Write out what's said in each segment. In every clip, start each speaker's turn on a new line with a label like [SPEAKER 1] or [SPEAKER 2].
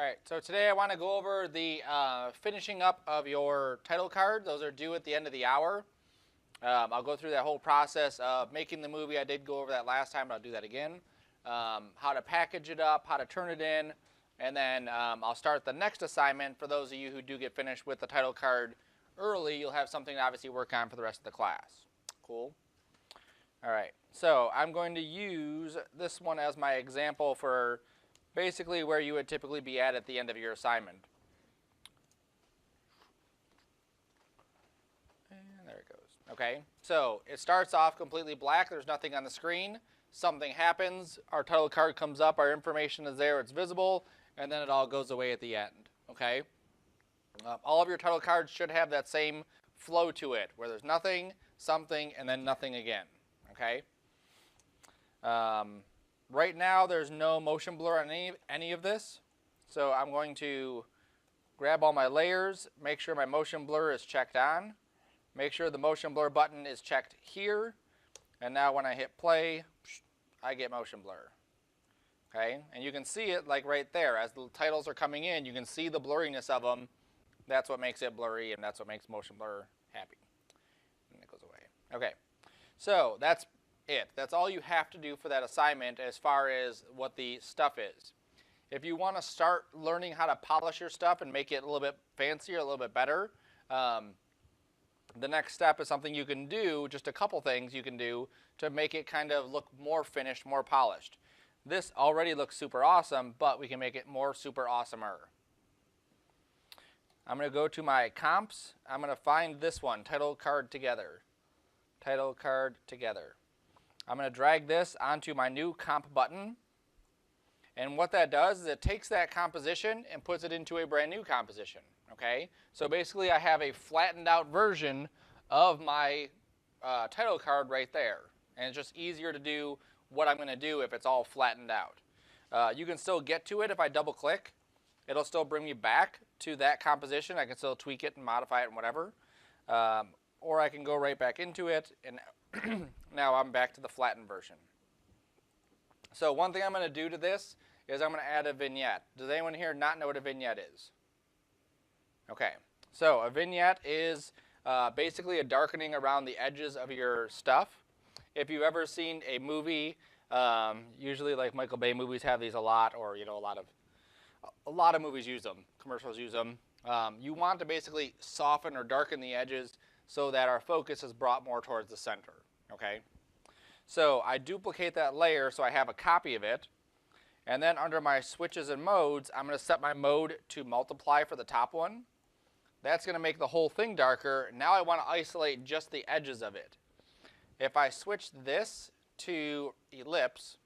[SPEAKER 1] Alright, so today I want to go over the finishing up of your title card. Those are due at the end of the hour. I'll go through that whole process of making the movie. I did go over that last time, but I'll do that again. How to package it up, how to turn it in, and then I'll start the next assignment. For those of you who do get finished with the title card early, you'll have something to obviously work on for the rest of the class. Cool? Alright, so I'm going to use this one as my example for basically where you would typically be at the end of your assignment. And there it goes. Okay, so it starts off completely black. There's nothing on the screen. Something happens. Our title card comes up. Our information is there. It's visible. And then it all goes away at the end. Okay? All of your title cards should have that same flow to it, where there's nothing, something, and then nothing again. Okay? Right now, there's no motion blur on any of this, so I'm going to grab all my layers, make sure my motion blur is checked on, make sure the motion blur button is checked here, and now when I hit play, I get motion blur. Okay, and you can see it like right there. As the titles are coming in, you can see the blurriness of them. That's what makes it blurry, and that's what makes motion blur happy. And it goes away. Okay, so that's it. That's all you have to do for that assignment as far as what the stuff is. If you want to start learning how to polish your stuff and make it a little bit fancier, a little bit better, the next step is something you can do, just a couple things you can do to make it kind of look more finished, more polished. This already looks super awesome, but we can make it more super awesomer. I'm going to go to my comps. I'm going to find this one, title card together. Title card together. I'm going to drag this onto my new comp button, and what that does is it takes that composition and puts it into a brand new composition. Okay, so basically I have a flattened out version of my title card right there, and it's just easier to do what I'm going to do if it's all flattened out. You can still get to it if I double click. It'll still bring me back to that composition. I can still tweak it and modify it and whatever, or I can go right back into it, and now I'm back to the flattened version. So one thing I'm going to do to this is I'm going to add a vignette. Does anyone here not know what a vignette is? Okay, so a vignette is basically a darkening around the edges of your stuff. If you've ever seen a movie, usually like Michael Bay movies have these a lot, or a lot of movies use them, commercials use them. You want to basically soften or darken the edges so that our focus is brought more towards the center. Okay, so I duplicate that layer so I have a copy of it, and then under my switches and modes, I'm going to set my mode to multiply for the top one. That's going to make the whole thing darker. Now I want to isolate just the edges of it. If I switch this to ellipse,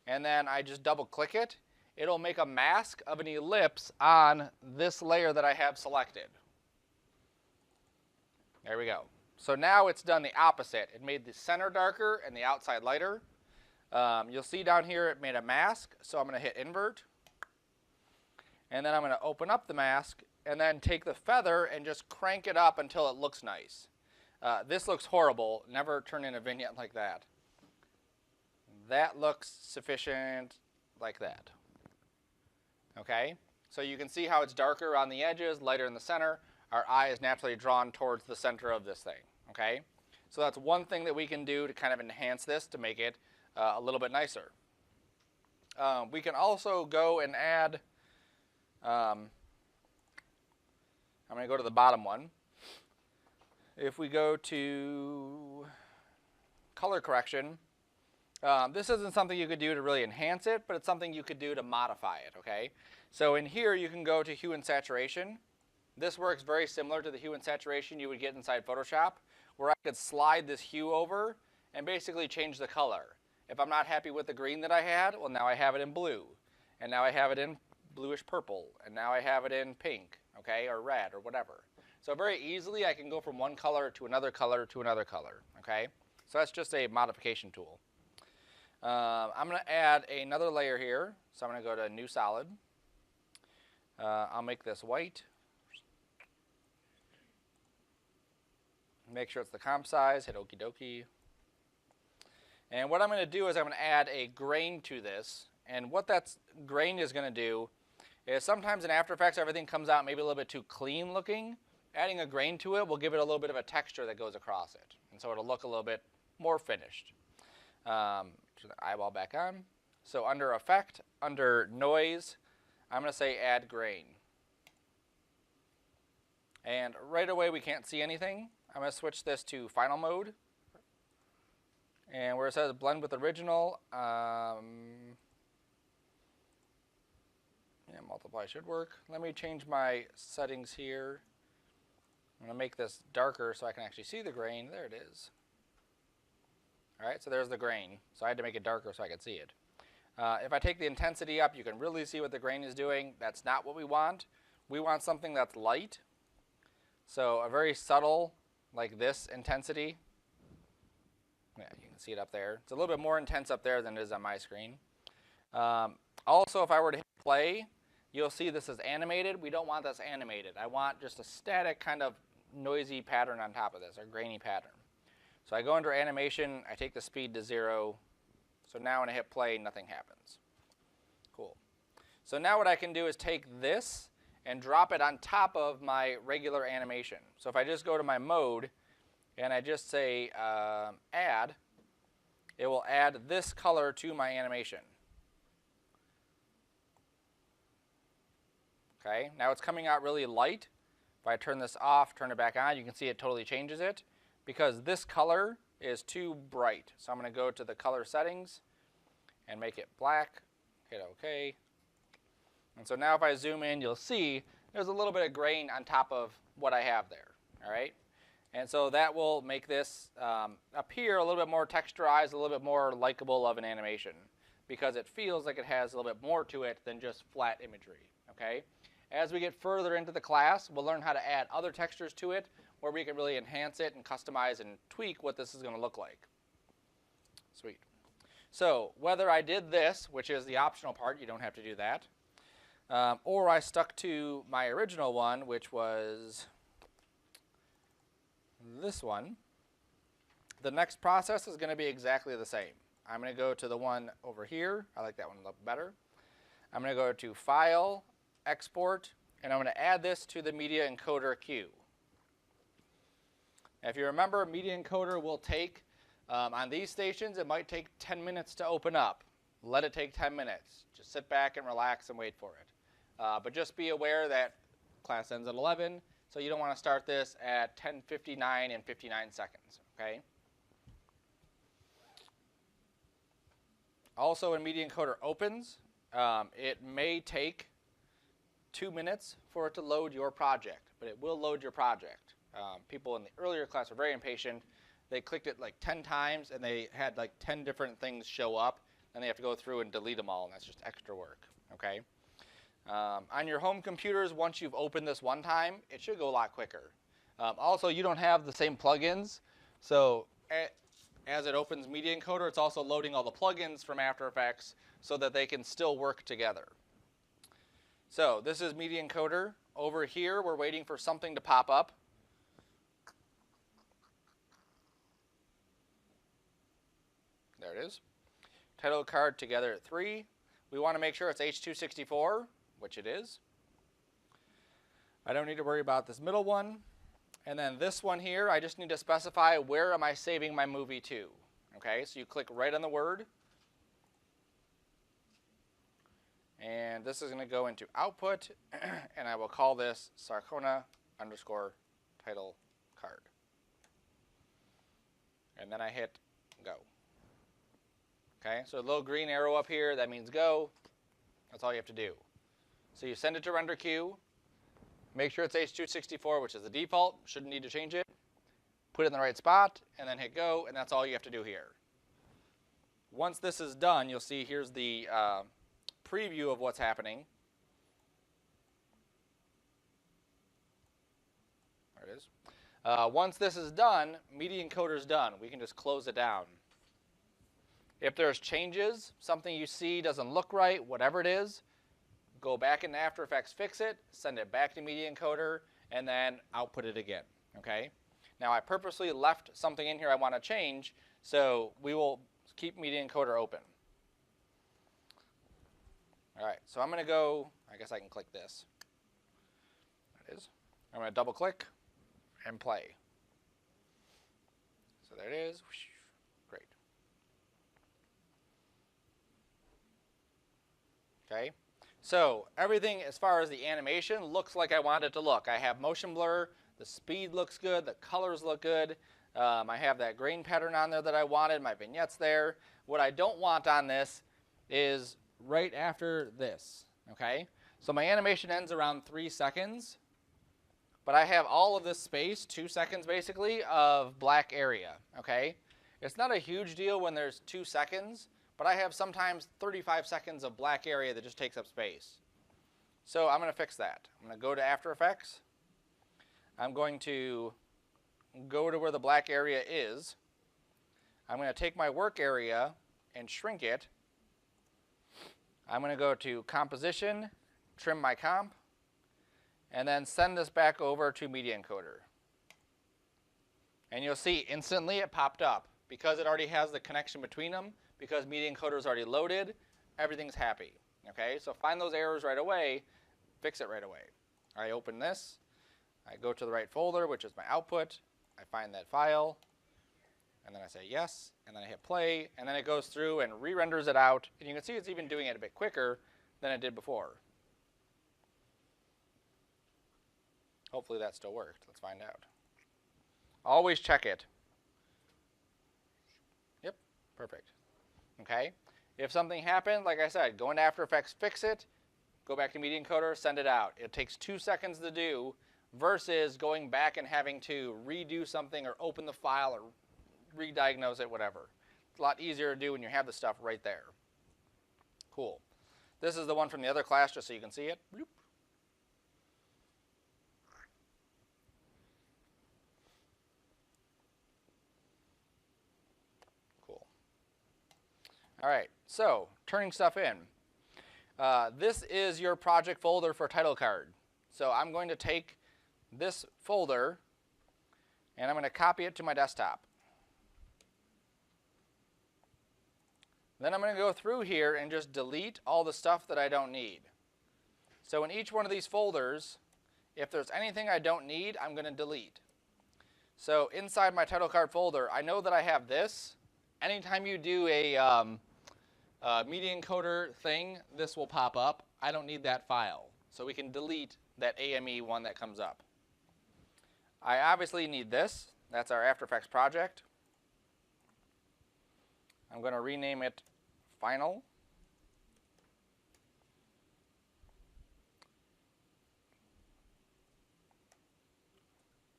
[SPEAKER 1] and then I just double click it, it'll make a mask of an ellipse on this layer that I have selected. There we go. So now it's done the opposite. It made the center darker and the outside lighter. You'll see down here it made a mask, so I'm going to hit invert. And then I'm going to open up the mask and then take the feather and just crank it up until it looks nice. This looks horrible. Never turn in a vignette like that. That looks sufficient like that. Okay? So you can see how it's darker on the edges, lighter in the center. Our eye is naturally drawn towards the center of this thing. Okay? So that's one thing that we can do to kind of enhance this to make it a little bit nicer. We can also go and add, I'm going to go to the bottom one. If we go to color correction, this isn't something you could do to really enhance it, but it's something you could do to modify it. Okay? So in here you can go to hue and saturation. This works very similar to the hue and saturation you would get inside Photoshop, where I could slide this hue over and basically change the color. If I'm not happy with the green that I had, well, now I have it in blue, and now I have it in bluish purple, and now I have it in pink, okay, or red, or whatever. So very easily I can go from one color to another color to another color, okay? So that's just a modification tool. I'm going to add another layer here, so I'm going to go to New Solid. I'll make this white. Make sure it's the comp size, hit okie dokie. And what I'm going to do is I'm going to add a grain to this. And what that grain is going to do is sometimes in After Effects everything comes out maybe a little bit too clean looking. Adding a grain to it will give it a little bit of a texture that goes across it. And so it'll look a little bit more finished. Turn the eyeball back on. So under Effect, under Noise, I'm going to say Add Grain. And right away we can't see anything. I'm going to switch this to Final Mode. And where it says Blend with Original, multiply should work. Let me change my settings here. I'm going to make this darker so I can actually see the grain. There it is. All right, so there's the grain. So I had to make it darker so I could see it. If I take the intensity up, you can really see what the grain is doing. That's not what we want. We want something that's light. So a very subtle, like this intensity. Yeah, you can see it up there. It's a little bit more intense up there than it is on my screen. Also, if I were to hit play, you'll see this is animated. We don't want this animated. I want just a static kind of noisy pattern on top of this, or grainy pattern. So I go under animation, I take the speed to 0. So now when I hit play, nothing happens. Cool. So now what I can do is take this and drop it on top of my regular animation. So if I just go to my mode and I just say add, it will add this color to my animation. Okay, now it's coming out really light. If I turn this off, turn it back on, you can see it totally changes it because this color is too bright. So I'm going to go to the color settings and make it black, hit OK. And so now if I zoom in, you'll see there's a little bit of grain on top of what I have there. All right, and so that will make this appear a little bit more texturized, a little bit more likable of an animation because it feels like it has a little bit more to it than just flat imagery. Okay. As we get further into the class, we'll learn how to add other textures to it where we can really enhance it and customize and tweak what this is going to look like. Sweet. So whether I did this, which is the optional part, you don't have to do that, or I stuck to my original one, which was this one, the next process is going to be exactly the same. I'm going to go to the one over here. I like that one a little better. I'm going to go to File, Export, and I'm going to add this to the Media Encoder queue. If you remember, Media Encoder will take, on these stations, it might take 10 minutes to open up. Let it take 10 minutes. Just sit back and relax and wait for it. But just be aware that class ends at 11, so you don't want to start this at 10:59 and 59 seconds. Okay? Also, when Media Encoder opens, it may take 2 minutes for it to load your project, but it will load your project. People in the earlier class were very impatient. They clicked it like 10 times, and they had like 10 different things show up, and they have to go through and delete them all, and that's just extra work. Okay? On your home computers, once you've opened this one time, it should go a lot quicker. Also, you don't have the same plugins, so as it opens Media Encoder, it's also loading all the plugins from After Effects so that they can still work together. So this is Media Encoder. Over here, we're waiting for something to pop up. There it is. Title card together at 3. We want to make sure it's H.264, which it is. I don't need to worry about this middle one. And then this one here, I just need to specify where am I saving my movie to. Okay, so you click right on the word. And this is going to go into output, and I will call this Sarcona _ title card. And then I hit go. Okay, so a little green arrow up here, that means go. That's all you have to do. So you send it to render queue, make sure it's H.264, which is the default, shouldn't need to change it. Put it in the right spot, and then hit go, and that's all you have to do here. Once this is done, you'll see here's the preview of what's happening. There it is. Once this is done, Media Encoder is done. We can just close it down. If there's changes, something you see doesn't look right, whatever it is, go back into After Effects, fix it, send it back to Media Encoder, and then output it again. Okay? Now I purposely left something in here I want to change, so we will keep Media Encoder open. All right, so I'm going to go, I guess I can click this. That is. I'm going to double click and play. So there it is. Great. Okay. So everything as far as the animation looks like I want it to look. I have motion blur, the speed looks good, the colors look good. I have that grain pattern on there that I wanted, my vignettes there. What I don't want on this is right after this, okay? So my animation ends around 3 seconds, but I have all of this space, 2 seconds basically, of black area, okay? It's not a huge deal when there's 2 seconds, but I have sometimes 35 seconds of black area that just takes up space. So I'm going to fix that. I'm going to go to After Effects. I'm going to go to where the black area is. I'm going to take my work area and shrink it. I'm going to go to Composition, trim my comp, and then send this back over to Media Encoder. And you'll see instantly it popped up. Because it already has the connection between them, because Media Encoder is already loaded, everything's happy. Okay, so find those errors right away, fix it right away. I open this, I go to the right folder, which is my output, I find that file, and then I say yes, and then I hit play, and then it goes through and re-renders it out, and you can see it's even doing it a bit quicker than it did before. Hopefully that still worked. Let's find out. Always check it. Yep, perfect. Okay, if something happened, like I said, go into After Effects, fix it, go back to Media Encoder, send it out. It takes 2 seconds to do versus going back and having to redo something or open the file or re-diagnose it, whatever. It's a lot easier to do when you have the stuff right there. Cool. This is the one from the other class, just so you can see it. Bloop. Cool. All right, so turning stuff in. This is your project folder for title card. So I'm going to take this folder and I'm going to copy it to my desktop. Then I'm going to go through here and just delete all the stuff that I don't need. So in each one of these folders, if there's anything I don't need, I'm going to delete. So inside my title card folder, I know that I have this. Anytime you do a Media Encoder thing, this will pop up. I don't need that file. So we can delete that AME one that comes up. I obviously need this. That's our After Effects project. I'm going to rename it Final.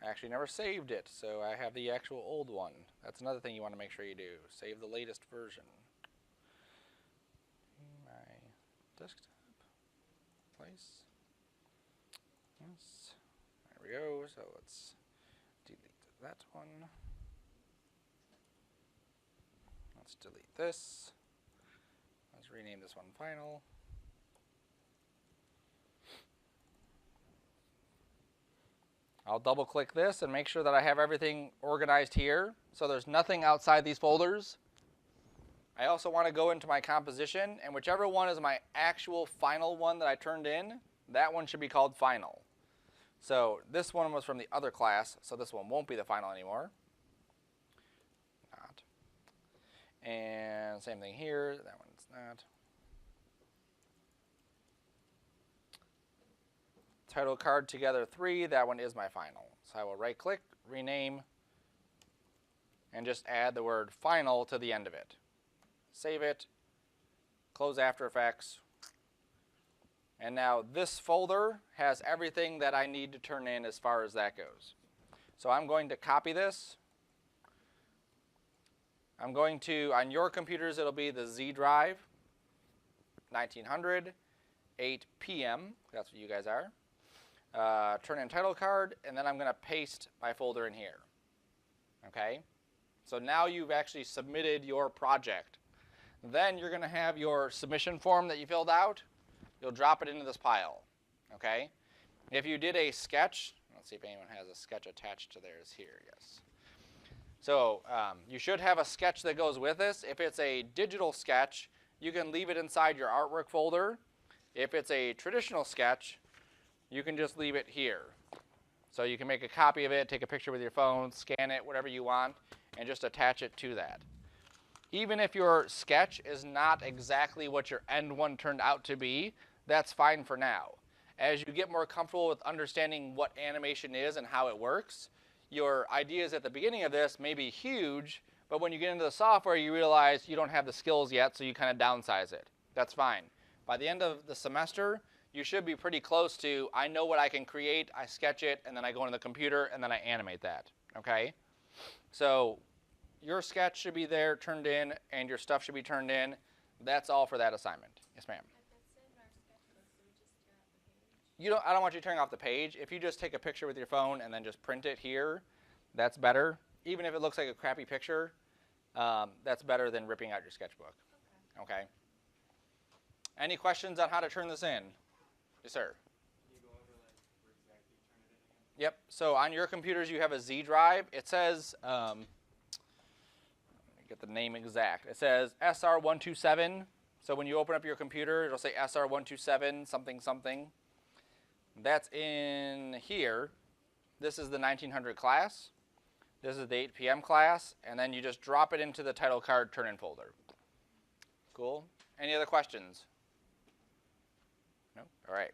[SPEAKER 1] I actually never saved it, so I have the actual old one. That's another thing you want to make sure you do. Save the latest version. My desktop. Place. Yes. There we go. So let's delete that one. Let's delete this. Let's rename this one Final. I'll double click this and make sure that I have everything organized here so there's nothing outside these folders. I also want to go into my composition, and whichever one is my actual final one that I turned in, that one should be called Final. So this one was from the other class, so this one won't be the final anymore. Not. And same thing here, that one's not. Title card together 3, that one is my final. So I will right click, rename, and just add the word final to the end of it. Save it, close After Effects, and now this folder has everything that I need to turn in as far as that goes. So I'm going to copy this. I'm going to, on your computers, it'll be the Z drive, 1900, 8 p.m., that's what you guys are. Turn in title card, and then I'm going to paste my folder in here. Okay? So now you've actually submitted your project. Then you're going to have your submission form that you filled out. You'll drop it into this pile. Okay? If you did a sketch, let's see if anyone has a sketch attached to theirs here. Yes. So you should have a sketch that goes with this. If it's a digital sketch, you can leave it inside your artwork folder. If it's a traditional sketch, you can just leave it here. So you can make a copy of it, take a picture with your phone, scan it, whatever you want, and just attach it to that. Even if your sketch is not exactly what your end one turned out to be, that's fine for now. As you get more comfortable with understanding what animation is and how it works, your ideas at the beginning of this may be huge, but when you get into the software, you realize you don't have the skills yet, so you kind of downsize it. That's fine. By the end of the semester, you should be pretty close to, I know what I can create, I sketch it, and then I go into the computer, and then I animate that, okay? So your sketch should be there, turned in, and your stuff should be turned in. That's all for that assignment. Yes, ma'am? I don't want you tearing off the page. If you just take a picture with your phone and then just print it here, that's better. Even if it looks like a crappy picture, that's better than ripping out your sketchbook. Okay? Any questions on how to turn this in? Yes, sir.
[SPEAKER 2] Can you go over where exactly you turn it in again?
[SPEAKER 1] Yep. So on your computers, you have a Z drive. It says, let me get the name exact. It says SR127. So when you open up your computer, it'll say SR127 something something. That's in here. This is the 1900 class. This is the 8 p.m. class. And then you just drop it into the title card turn-in folder. Cool. Any other questions? No? All right.